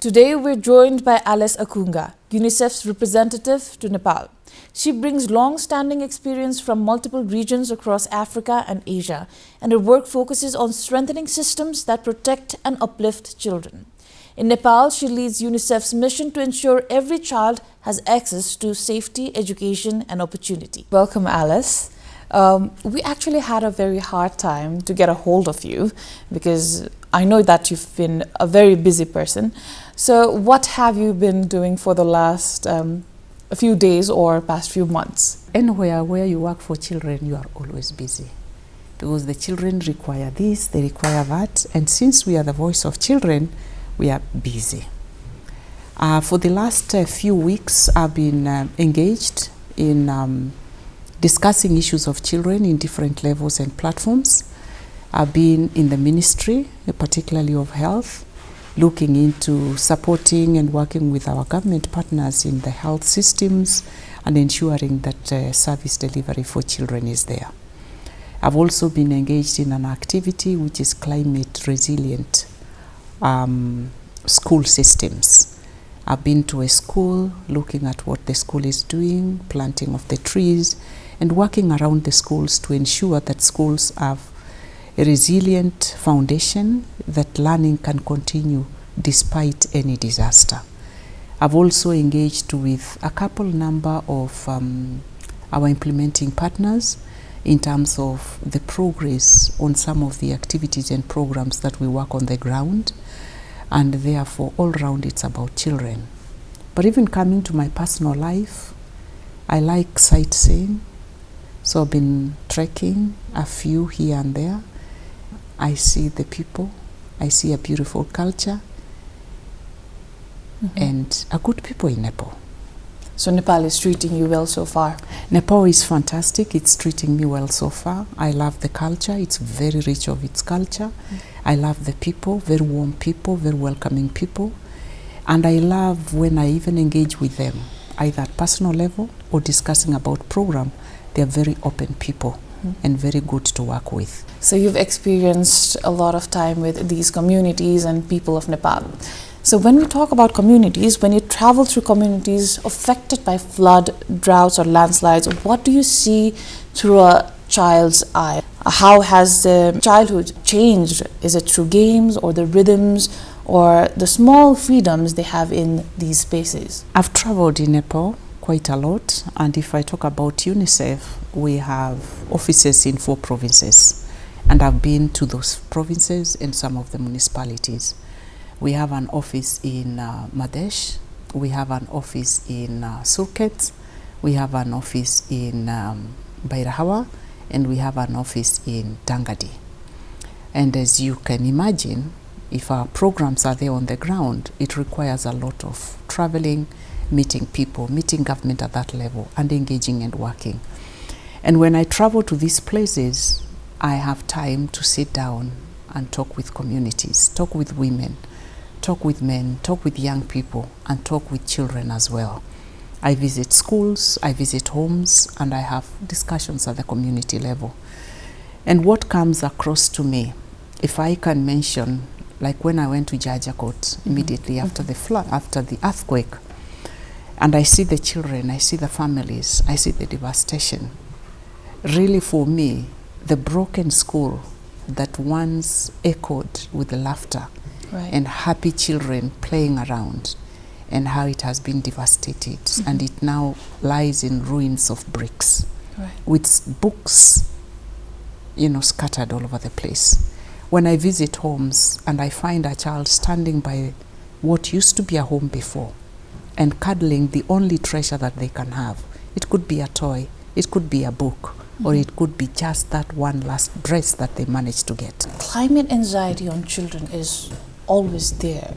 Today we're joined by Alice Akunga, UNICEF's representative to Nepal. She brings long-standing experience from multiple regions across Africa and Asia, and her work focuses on strengthening systems that protect and uplift children. In Nepal, she leads UNICEF's mission to ensure every child has access to safety, education, and opportunity. Welcome, Alice. We actually had a very hard time to get a hold of you because I know that you've been a very busy person. So what have you been doing for the last a few days or past few months? Anywhere where you work for children, you are always busy because the children require this, they require that, and since we are the voice of children, we are busy. For the last few weeks, I've been engaged in discussing issues of children in different levels and platforms. I've been in the ministry, particularly of health, looking into supporting and working with our government partners in the health systems and ensuring that service delivery for children is there. I've also been engaged in an activity which is climate resilient school systems. I've been to a school looking at what the school is doing, planting of the trees, and working around the schools to ensure that schools have a resilient foundation that learning can continue despite any disaster. I've also engaged with a number of our implementing partners in terms of the progress on some of the activities and programs that we work on the ground, and therefore all round it's about children. But even coming to my personal life, I like sightseeing, so I've been trekking a few here and there. I see the people, I see a beautiful culture, and a good people in Nepal. So Nepal is treating you well so far? Nepal is fantastic. It's treating me well so far. I love the culture. It's very rich of its culture. I love the people, very warm people, very welcoming people. And I love when I even engage with them, either at personal level or discussing about program. They're very open people and very good to work with. So you've experienced a lot of time with these communities and people of Nepal. So when we talk about communities, when you travel through communities affected by flood, droughts or landslides, what do you see through a child's eye? How has the childhood changed? Is it through games or the rhythms or the small freedoms they have in these spaces? I've traveled in Nepal quite a lot, and if I talk about UNICEF, we have offices in 4 provinces, and I've been to those provinces and some of the municipalities. We have an office in Madesh, we have an office in Surkhet, we have an office in Bairahawa, and we have an office in Tangadi. And as you can imagine, if our programs are there on the ground, it requires a lot of traveling, meeting people, meeting government at that level, and engaging and working. And when I travel to these places, I have time to sit down and talk with communities, talk with women, talk with men, talk with young people, and talk with children as well. I visit schools, I visit homes, and I have discussions at the community level. And what comes across to me, if I can mention, like when I went to Jajakot immediately after the flood, after the earthquake, and I see the children, I see the families, I see the devastation. Really for me, the broken school that once echoed with the laughter and happy children playing around, and how it has been devastated, and it now lies in ruins of bricks with books, scattered all over the place. When I visit homes and I find a child standing by what used to be a home before and cuddling the only treasure that they can have, it could be a toy, it could be a book, or it could be just that one last dress that they managed to get. Climate anxiety on children is always there.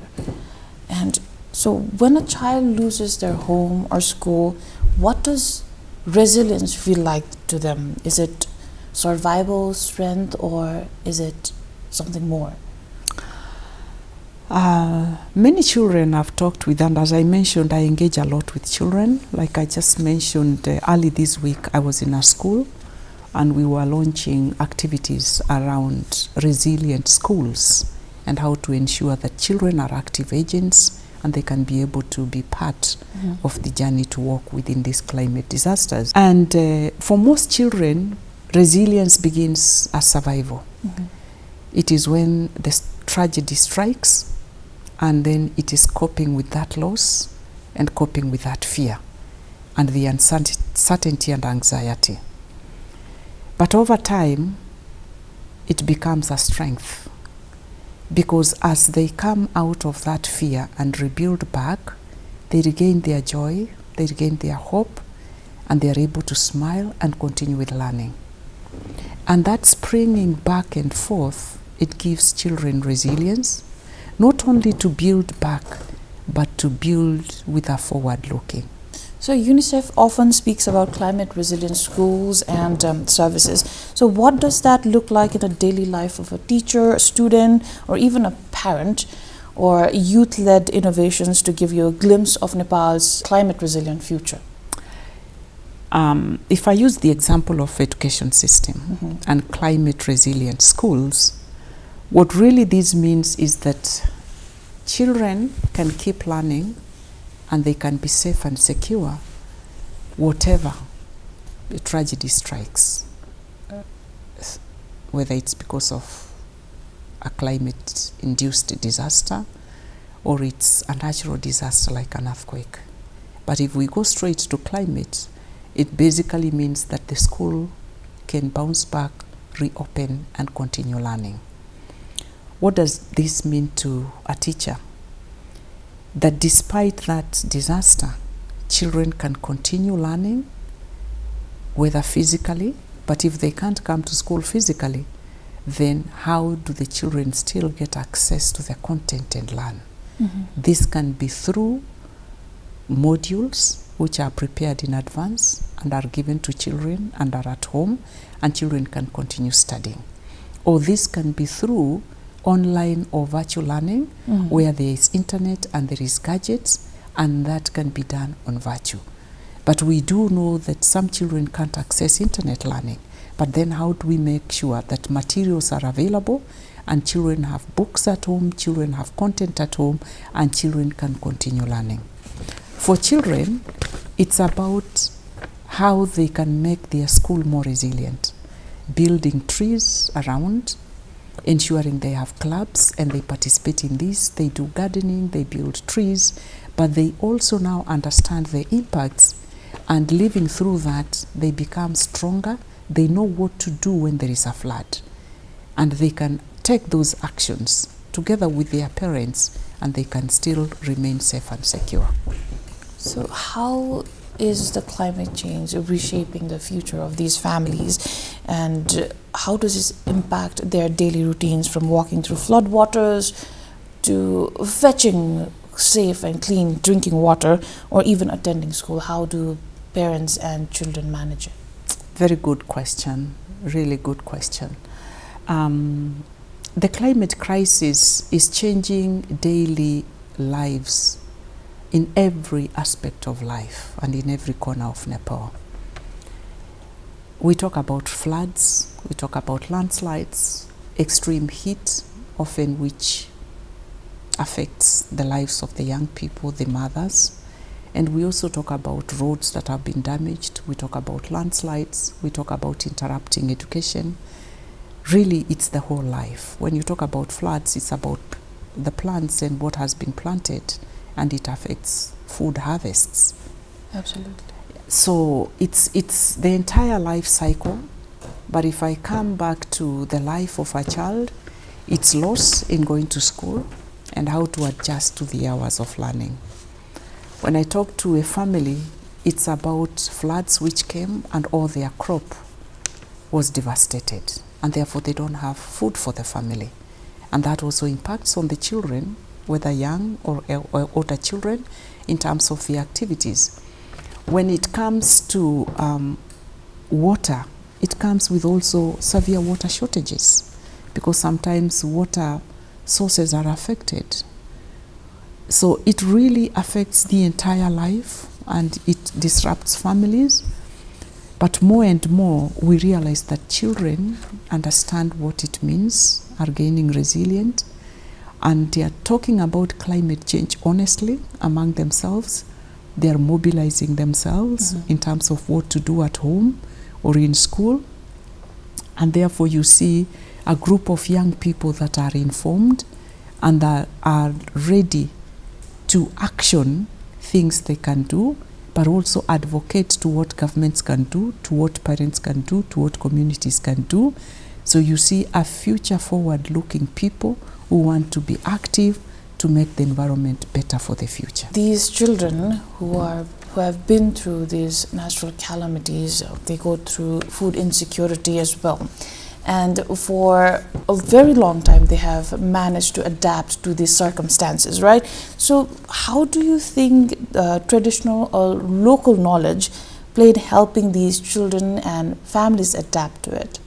And so when a child loses their home or school, what does resilience feel like to them? Is it survival, strength, or is it something more? Many children I've talked with, and as I mentioned, I engage a lot with children. Like I just mentioned, early this week I was in a school and we were launching activities around resilient schools and how to ensure that children are active agents and they can be able to be part of the journey to walk within these climate disasters. And for most children, resilience begins as survival. It is when the tragedy strikes, and then it is coping with that loss and coping with that fear and the uncertainty and anxiety. But over time, it becomes a strength, because as they come out of that fear and rebuild back, they regain their joy, they regain their hope, and they are able to smile and continue with learning. And that springing back and forth, it gives children resilience, not only to build back, but to build with a forward looking. So UNICEF often speaks about climate resilient schools and services. So what does that look like in the daily life of a teacher, a student, or even a parent, or youth-led innovations to give you a glimpse of Nepal's climate resilient future? If I use the example of education system and climate resilient schools, what really this means is that children can keep learning and they can be safe and secure whatever the tragedy strikes, whether it's because of a climate-induced disaster or it's a natural disaster like an earthquake. But if we go straight to climate, it basically means that the school can bounce back, reopen, and continue learning. What does this mean to a teacher? That despite that disaster, children can continue learning, whether physically, but if they can't come to school physically, then how do the children still get access to the content and learn? This can be through modules which are prepared in advance and are given to children and are at home, and children can continue studying. Or this can be through online or virtual learning, where there is internet and there is gadgets, and that can be done on virtual. But we do know that some children can't access internet learning. But then how do we make sure that materials are available and children have books at home, children have content at home, and children can continue learning? For children, it's about how they can make their school more resilient, building trees around, ensuring they have clubs and they participate in this, they do gardening, they build trees, but they also now understand the impacts, and living through that, they become stronger, they know what to do when there is a flood, and they can take those actions together with their parents, and they can still remain safe and secure. So how is the climate change reshaping the future of these families, and how does this impact their daily routines, from walking through floodwaters to fetching safe and clean drinking water, or even attending school? How do parents and children manage it? Very good question, really good question. The climate crisis is changing daily lives in every aspect of life and in every corner of Nepal. We talk about floods, we talk about landslides, extreme heat, often which affects the lives of the young people, the mothers. And we also talk about roads that have been damaged, we talk about landslides, we talk about interrupting education. Really, it's the whole life. When you talk about floods, it's about the plants and what has been planted, and it affects food harvests. Absolutely. So it's the entire life cycle. But if I come back to the life of a child, it's loss in going to school and how to adjust to the hours of learning. When I talk to a family, it's about floods which came and all their crop was devastated, and therefore they don't have food for the family. And that also impacts on the children, whether young or older children, in terms of the activities. When it comes to water, it comes with also severe water shortages, because sometimes water sources are affected. So it really affects the entire life and it disrupts families. But more and more, we realize that children understand what it means, are gaining resilient, And they are talking about climate change honestly among themselves. They are mobilizing themselves in terms of what to do at home or in school. And therefore you see a group of young people that are informed and that are ready to action things they can do, but also advocate to what governments can do, to what parents can do, to what communities can do. So you see a future forward-looking people who want to be active to make the environment better for the future. These children who have been through these natural calamities, they go through food insecurity as well. And for a very long time, they have managed to adapt to these circumstances, right? So how do you think traditional or local knowledge played helping these children and families adapt to it?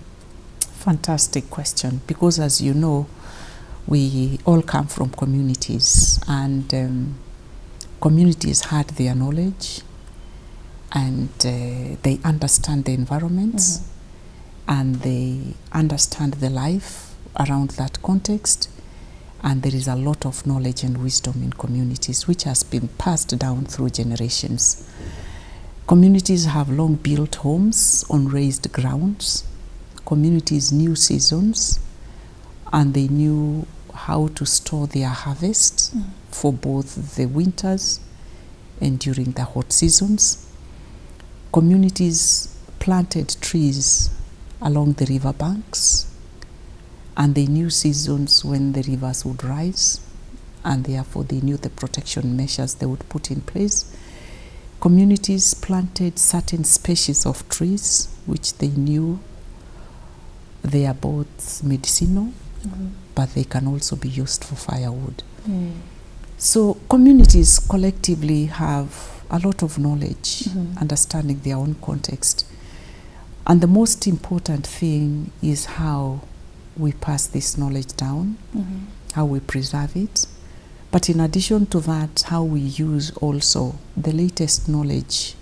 Fantastic question, because as you know, we all come from communities, and communities had their knowledge, and they understand the environments, and they understand the life around that context, and there is a lot of knowledge and wisdom in communities which has been passed down through generations. Communities have long built homes on raised grounds. Communities knew seasons, and they knew how to store their harvest for both the winters and during the hot seasons. Communities planted trees along the river banks, and they knew seasons when the rivers would rise, and therefore they knew the protection measures they would put in place. Communities planted certain species of trees which they knew they are both medicinal, but they can also be used for firewood. So communities collectively have a lot of knowledge, understanding their own context. And the most important thing is how we pass this knowledge down, how we preserve it. But in addition to that, how we use also the latest knowledge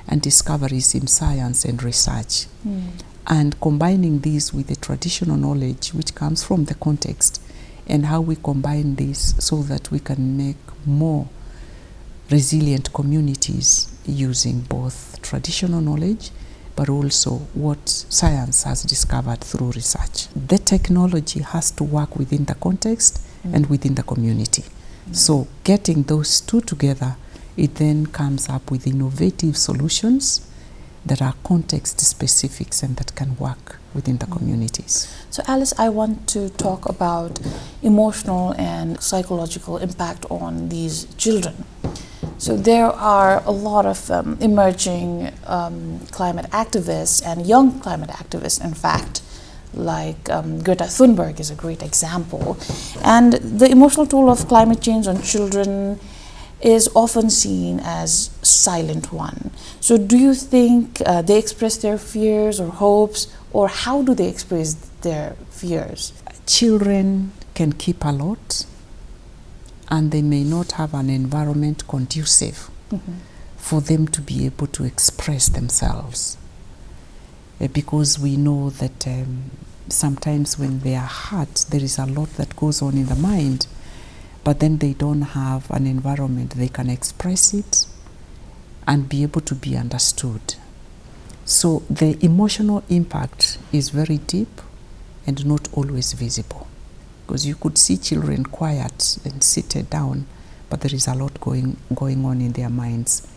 and discoveries in science and research. And combining these with the traditional knowledge which comes from the context, and how we combine this so that we can make more resilient communities using both traditional knowledge but also what science has discovered through research. The technology has to work within the context and within the community. So getting those two together, it then comes up with innovative solutions that are context specifics and that can work within the communities. So Alice, I want to talk about emotional and psychological impact on these children. So there are a lot of emerging climate activists and young climate activists, in fact, like Greta Thunberg is a great example. And the emotional toll of climate change on children is often seen as a silent one. So do you think they express their fears or hopes, or how do they express their fears? Children can keep a lot, and they may not have an environment conducive for them to be able to express themselves. Because we know that sometimes when they are hurt, there is a lot that goes on in the mind, but then they don't have an environment they can express it and be able to be understood. So the emotional impact is very deep and not always visible, because you could see children quiet and seated down, but there is a lot going on in their minds.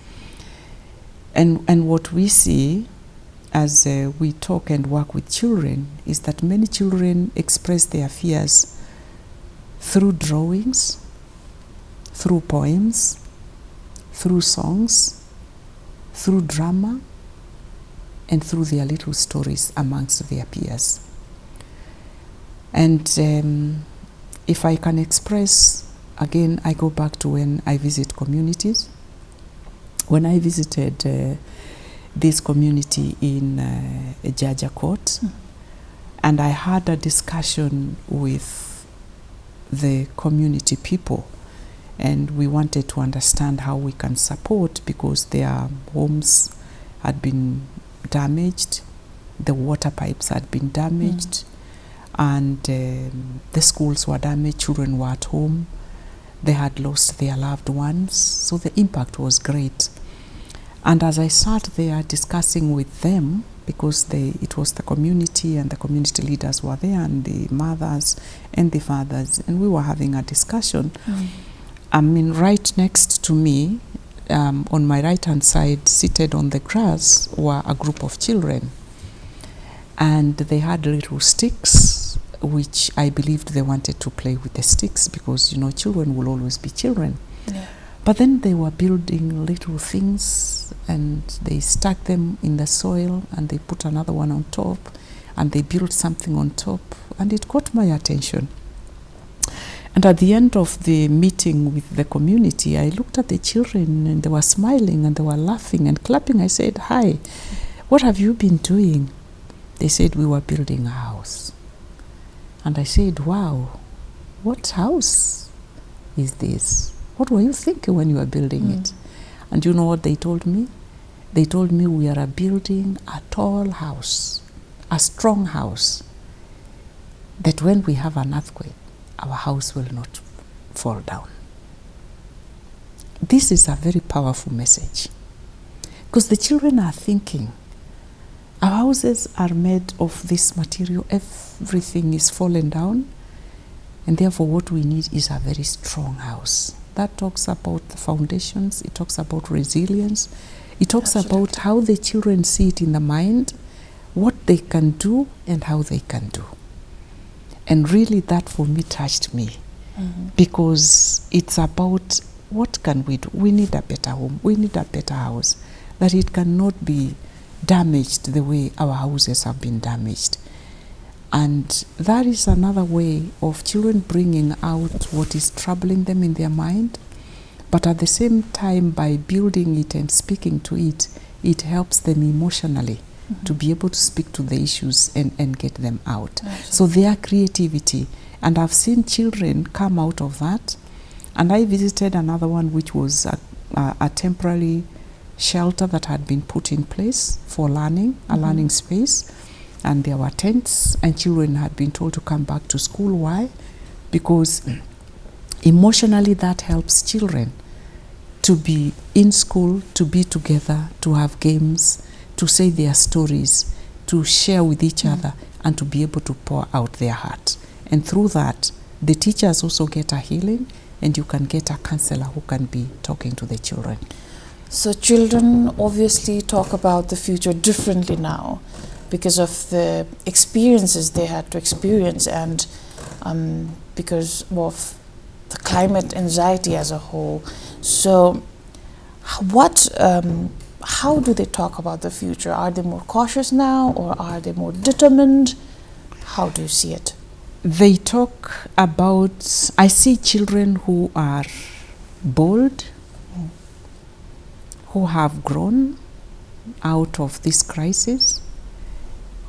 And what we see as we talk and work with children is that many children express their fears through drawings, through poems, through songs, through drama, and through their little stories amongst their peers. And if I can express, again, I go back to when I visit communities. When I visited this community in Jajakot, and I had a discussion with the community people, and we wanted to understand how we can support, because their homes had been damaged, the water pipes had been damaged, and the schools were damaged, children were at home, they had lost their loved ones, so the impact was great. And as I sat there discussing with them, because it was the community and the community leaders were there and the mothers and the fathers, and we were having a discussion. I mean, right next to me, on my right hand side, seated on the grass, were a group of children, and they had little sticks, which I believed they wanted to play with the sticks, because children will always be children. Yeah. But then they were building little things, and they stuck them in the soil, and they put another one on top, and they built something on top, and it caught my attention. And at the end of the meeting with the community, I looked at the children, and they were smiling, and they were laughing and clapping. I said, "Hi, what have you been doing?" They said, "We were building a house." And I said, "Wow, what house is this? What were you thinking when you were building it?" And you know what they told me? They told me, "We are building a tall house, a strong house, that when we have an earthquake, our house will not fall down." This is a very powerful message, because the children are thinking, our houses are made of this material, everything is fallen down, and therefore what we need is a very strong house. That talks about the foundations, it talks about resilience, it talks about how the children see it in the mind, what they can do and how they can do. And really that for me touched me, because it's about what can we do? We need a better home, we need a better house, that it cannot be damaged the way our houses have been damaged. And that is another way of children bringing out what is troubling them in their mind, but at the same time, by building it and speaking to it, it helps them emotionally to be able to speak to the issues and get them out. Absolutely. So their creativity, and I've seen children come out of that. And I visited another one which was a temporary shelter that had been put in place for learning, a learning space. And there were tents, and children had been told to come back to school. Why? Because emotionally that helps children to be in school, to be together, to have games, to say their stories, to share with each other, and to be able to pour out their heart. And through that, the teachers also get a healing, and you can get a counselor who can be talking to the children. So children obviously talk about the future differently now, because of the experiences they had to experience, and because of the climate anxiety as a whole. So how do they talk about the future? Are they more cautious now, or are they more determined? How do you see it? They talk about, I see children who are bold, who have grown out of this crisis,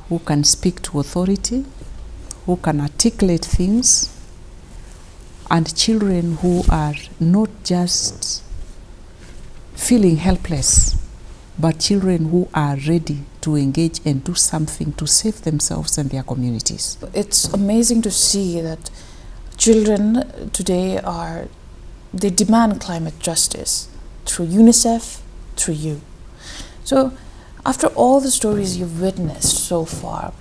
who can speak to authority, who can articulate things, and children who are not just feeling helpless, but children who are ready to engage and do something to save themselves and their communities. It's amazing to see that children today they demand climate justice through UNICEF, through you. So after all the stories you've witnessed so far,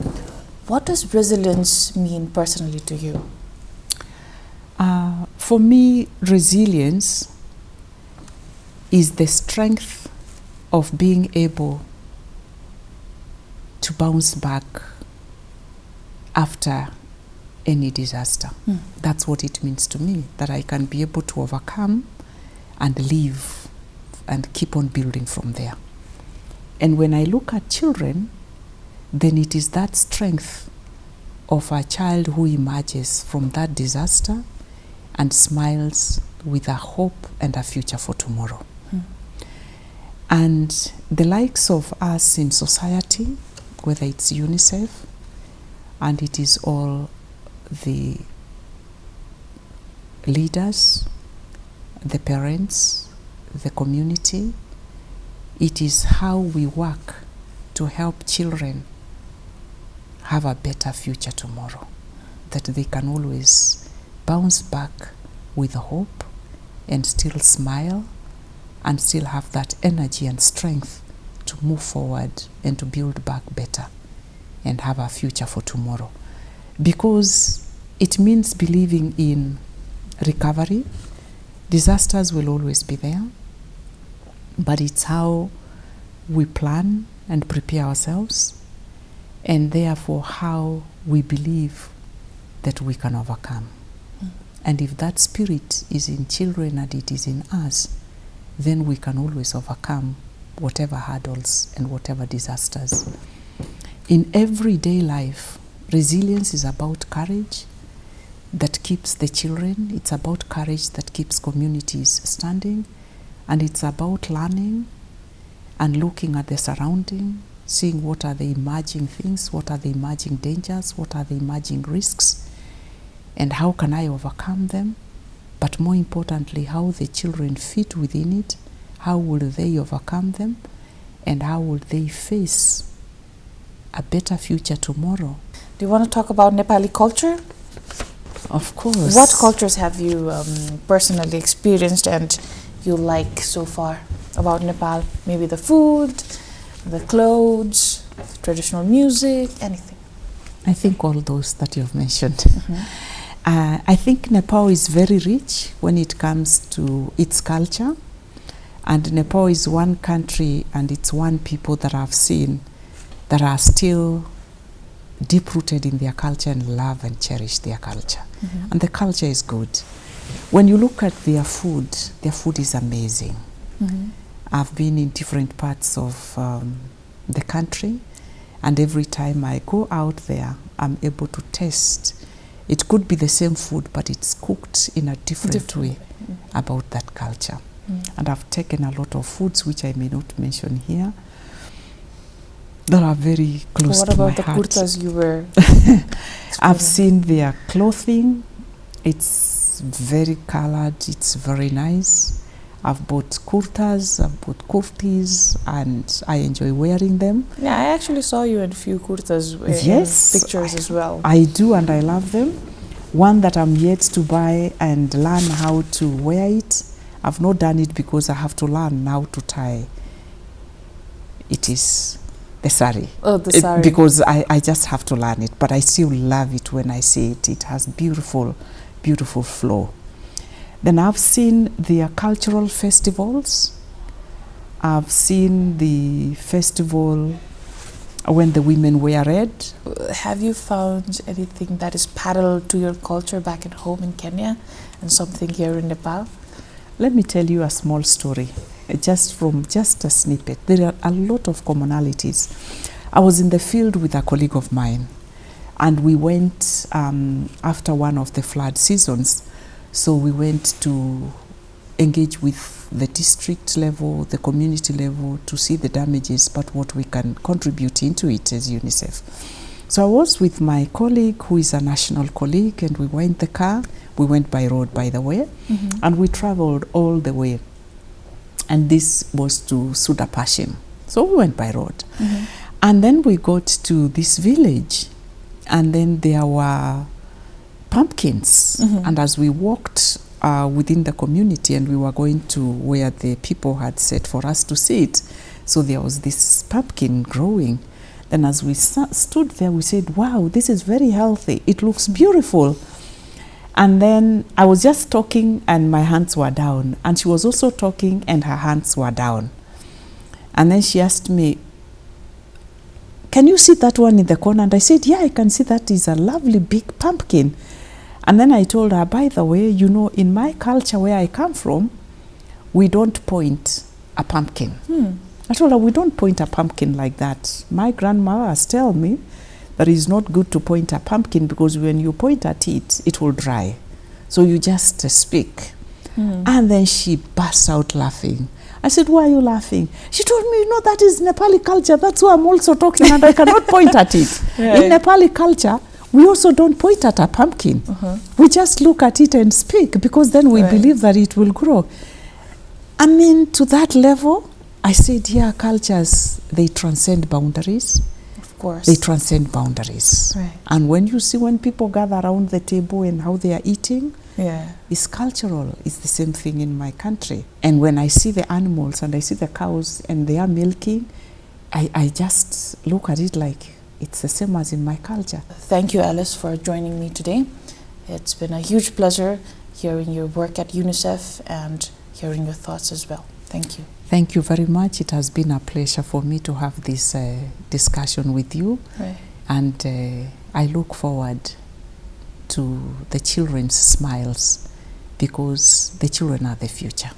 what does resilience mean personally to you? For me, resilience is the strength of being able to bounce back after any disaster. That's what it means to me, that I can be able to overcome and live and keep on building from there. And when I look at children, then it is that strength of a child who emerges from that disaster and smiles with a hope and a future for tomorrow. And the likes of us in society, whether it's UNICEF, and it is all the leaders, the parents, the community, it is how we work to help children have a better future tomorrow. that they can always bounce back with hope and still smile and still have that energy and strength to move forward and to build back better and have a future for tomorrow. Because it means believing in recovery. Disasters will always be there, but it's how we plan and prepare ourselves, and therefore how we believe that we can overcome. And if that spirit is in children and it is in us, then we can always overcome whatever hurdles and whatever disasters. In everyday life, resilience is about courage that keeps the children, it's about courage that keeps communities standing, and it's about learning and looking at the surrounding, seeing what are the emerging things, what are the emerging dangers, what are the emerging risks, and how can I overcome them? But more importantly, how the children fit within it, how will they overcome them, and how will they face a better future tomorrow. Do you want to talk about Nepali culture? Of course. What cultures have you personally experienced and you like so far about Nepal? Maybe the food, the clothes, traditional music, anything. I think all those that you've mentioned. I think Nepal is very rich when it comes to its culture, and Nepal is one country and it's one people that I've seen that are still deep-rooted in their culture and love and cherish their culture. And the culture is good. When you look at their food is amazing. I've been in different parts of the country, and every time I go out there, I'm able to taste. It could be the same food, but it's cooked in a different way about that culture. And I've taken a lot of foods, which I may not mention here, that are very close to my heart. What about the kurtas you wear? I've seen their clothing. It's very colored. It's very nice. I've bought kurtas, I've bought kurtis, and I enjoy wearing them. Yeah, I actually saw you in a few kurtas in pictures as well. I do, and I love them. One that I'm yet to buy and learn how to wear it. I've not done it because I have to learn how to tie. It is the sari. Oh, the sari. Because I just have to learn it, but I still love it when I see it. It has beautiful, beautiful flow. Then I've seen their cultural festivals. I've seen the festival when the women wear red. Have you found anything that is parallel to your culture back at home in Kenya and something here in Nepal? Let me tell you a small story, just a snippet. There are a lot of commonalities. I was in the field with a colleague of mine, and we went after one of the flood seasons. So we went to engage with the district level, the community level, to see the damages, but what we can contribute into it as UNICEF. So I was with my colleague, who is a national colleague, and we went in the car. We went by road, by the way, and we traveled all the way. And this was to Sudapashim. So we went by road. And then we got to this village, and then there were pumpkins. And as we walked within the community, and we were going to where the people had set for us to sit, so there was this pumpkin growing. Then as we stood there, we said, wow, this is very healthy. It looks beautiful. And then I was just talking and my hands were down. And she was also talking and her hands were down. And then she asked me, can you see that one in the corner? And I said, yeah, I can see that is a lovely big pumpkin. And then I told her, by the way, you know, in my culture where I come from, we don't point a pumpkin. I told her, we don't point a pumpkin like that. My grandmother has told me that it's not good to point a pumpkin because when you point at it, it will dry. So you just speak. And then she burst out laughing. I said, why are you laughing? She told me, you know, that is Nepali culture. That's why I'm also talking, and I cannot point at it. In Nepali culture, we also don't point at a pumpkin. We just look at it and speak, because then we believe that it will grow. I mean, to that level, I said, yeah, cultures, they transcend boundaries. Of course. They transcend boundaries. Right. And when you see when people gather around the table and how they are eating, Yeah. it's cultural. It's the same thing in my country. And when I see the animals and I see the cows and they are milking, I just look at it like it's the same as in my culture. Thank you, Alice, for joining me today. It's been a huge pleasure hearing your work at UNICEF and hearing your thoughts as well. Thank you. Thank you very much. It has been a pleasure for me to have this discussion with you. Right. And I look forward to the children's smiles, because the children are the future.